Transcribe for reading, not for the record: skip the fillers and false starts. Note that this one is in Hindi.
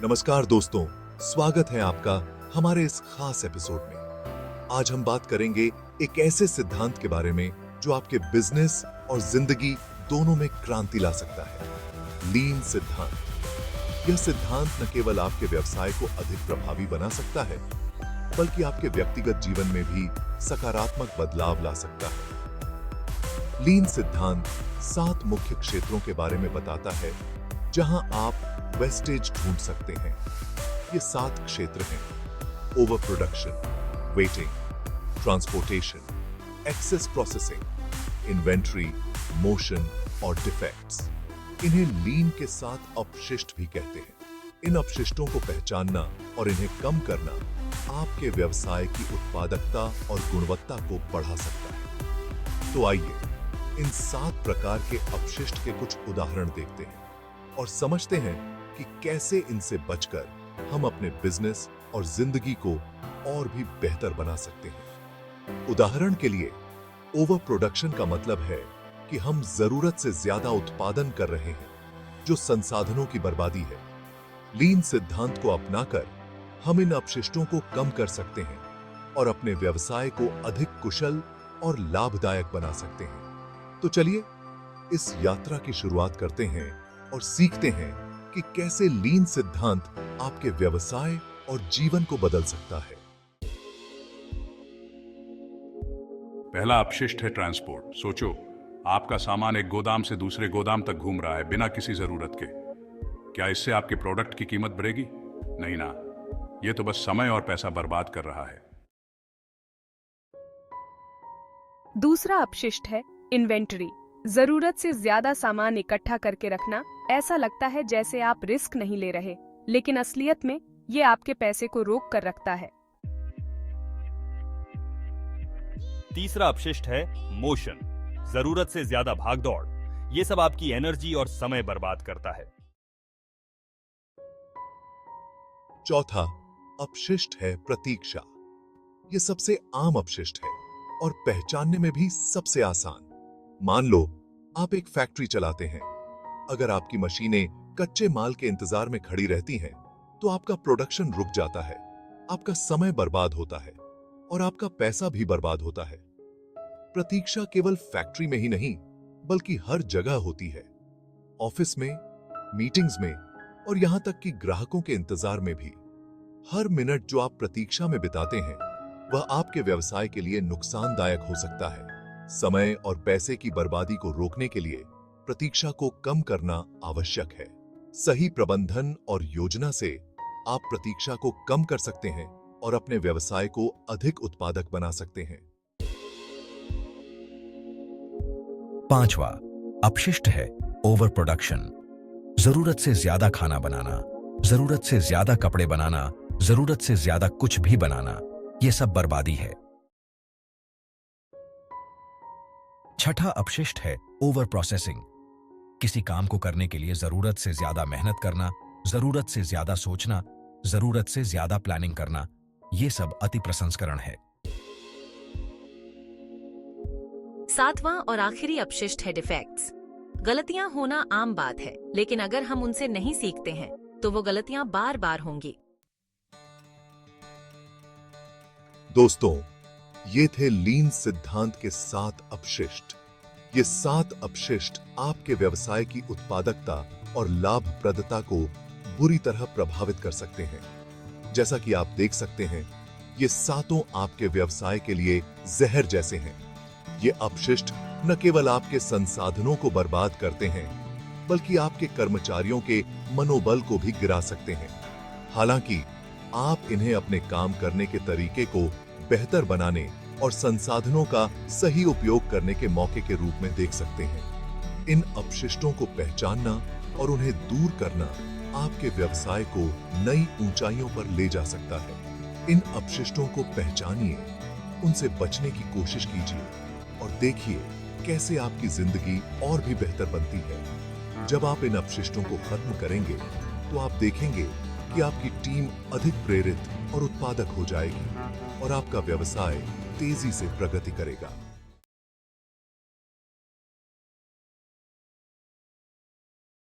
नमस्कार दोस्तों, स्वागत है आपका हमारे इस खास एपिसोड में। आज हम बात करेंगे एक ऐसे सिद्धांत के बारे में जो आपके बिजनेस और जिंदगी दोनों में क्रांति ला सकता है। लीन सिद्धांत। यह सिद्धांत न केवल आपके व्यवसाय को अधिक प्रभावी बना सकता है, बल्कि आपके व्यक्तिगत जीवन में भी सकारात्मक बदलाव ला सकता है। लीन सिद्धांत 7 मुख्य क्षेत्रों के बारे में बताता है जहां आप वेस्टेज ढूंढ सकते हैं। ये 7 क्षेत्र हैं: over production, waiting, transportation, excess processing, inventory, motion और डिफेक्ट्स। इन्हें लीन के 7 अपशिष्ट भी कहते हैं। इन अपशिष्टों को पहचानना और इन्हें कम करना आपके व्यवसाय की उत्पादकता और गुणवत्ता को बढ़ा सकता है। तो आइए इन 7 प्रकार के अपशिष्ट के कुछ उदाहरण देखते हैं और समझते हैं कि कैसे इनसे बचकर हम अपने बिजनेस और जिंदगी को और भी बेहतर बना सकते हैं। उदाहरण के लिए, ओवर प्रोडक्शन का मतलब है कि हम जरूरत से ज्यादा उत्पादन कर रहे हैं, जो संसाधनों की बर्बादी है। लीन सिद्धांत को अपनाकर हम इन अपशिष्टों को कम कर सकते हैं और अपने व्यवसाय को अधिक कुशल और लाभदायक बना सकते हैं। तो चलिए इस यात्रा की शुरुआत करते हैं और सीखते हैं कि कैसे लीन सिद्धांत आपके व्यवसाय और जीवन को बदल सकता है। पहला अपशिष्ट है ट्रांसपोर्ट। सोचो, आपका सामान एक गोदाम से दूसरे गोदाम तक घूम रहा है बिना किसी जरूरत के। क्या इससे आपके प्रोडक्ट की कीमत बढ़ेगी? नहीं ना। यह तो बस समय और पैसा बर्बाद कर रहा है। दूसरा अपशिष्ट है इन्वेंटरी। जरूरत से ज्यादा सामान इकट्ठा करके रखना। ऐसा लगता है जैसे आप रिस्क नहीं ले रहे, लेकिन असलियत में ये आपके पैसे को रोक कर रखता है। तीसरा अपशिष्ट है मोशन। जरूरत से ज्यादा भागदौड़। ये सब आपकी एनर्जी और समय बर्बाद करता है। चौथा अपशिष्ट है प्रतीक्षा। यह सबसे आम अपशिष्ट है और पहचानने में भी सबसे आसान। मान लो आप एक फैक्ट्री चलाते हैं। अगर आपकी मशीनें कच्चे माल के इंतजार में खड़ी रहती हैं, तो आपका प्रोडक्शन रुक जाता है, आपका समय बर्बाद होता है और आपका पैसा भी बर्बाद होता है। प्रतीक्षा केवल फैक्ट्री में ही नहीं, बल्कि हर जगह होती है। ऑफिस में, मीटिंग्स में और यहां तक कि ग्राहकों के इंतजार में भी। हर मिनट जो आप प्रतीक्षा में बिताते हैं, वह आपके व्यवसाय के लिए नुकसानदायक हो सकता है। समय और पैसे की बर्बादी को रोकने के लिए प्रतीक्षा को कम करना आवश्यक है। सही प्रबंधन और योजना से आप प्रतीक्षा को कम कर सकते हैं और अपने व्यवसाय को अधिक उत्पादक बना सकते हैं। पांचवा अपशिष्ट है ओवर प्रोडक्शन। जरूरत से ज्यादा खाना बनाना, जरूरत से ज्यादा कपड़े बनाना, जरूरत से ज्यादा कुछ भी बनाना, यह सब बर्बादी है। छठा अपशिष्ट है ओवर प्रोसेसिंग। किसी काम को करने के लिए जरूरत से ज्यादा मेहनत करना, जरूरत से ज्यादा सोचना, जरूरत से ज्यादा प्लानिंग करना, यह सब अति प्रसंस्करण है। सातवां और आखिरी अपशिष्ट है डिफेक्ट्स। गलतियां होना आम बात है, लेकिन अगर हम उनसे नहीं सीखते हैं तो वो गलतियां बार बार होंगी। दोस्तों, ये थे लीन सिद्धांत के 7 अपशिष्ट। ये 7 अपशिष्ट आपके व्यवसाय की उत्पादकता और लाभप्रदता को बुरी तरह प्रभावित कर सकते हैं। जैसा कि आप देख सकते हैं, ये 7 आपके व्यवसाय के लिए जहर जैसे हैं। ये अपशिष्ट न केवल आपके संसाधनों को बर्बाद करते हैं, बल्कि आपके कर्मचारियों के मनोबल को भी गिरा सकते हैं। हालांकि आप इन्हें अपने काम करने के तरीके को बेहतर बनाने और संसाधनों का सही उपयोग करने के मौके के रूप में देख सकते हैं। इन अपशिष्टों को पहचानना और उन्हें दूर करना आपके व्यवसाय को नई ऊंचाइयों पर ले जा सकता है। इन अपशिष्टों को पहचानिए, उनसे बचने की कोशिश कीजिए और देखिए कैसे आपकी जिंदगी और भी बेहतर बनती है। जब आप इन अपशिष्टों को खत्म करेंगे, तो आप देखेंगे कि आपकी टीम अधिक प्रेरित और उत्पादक हो जाएगी और आपका व्यवसाय तेजी से प्रगति करेगा।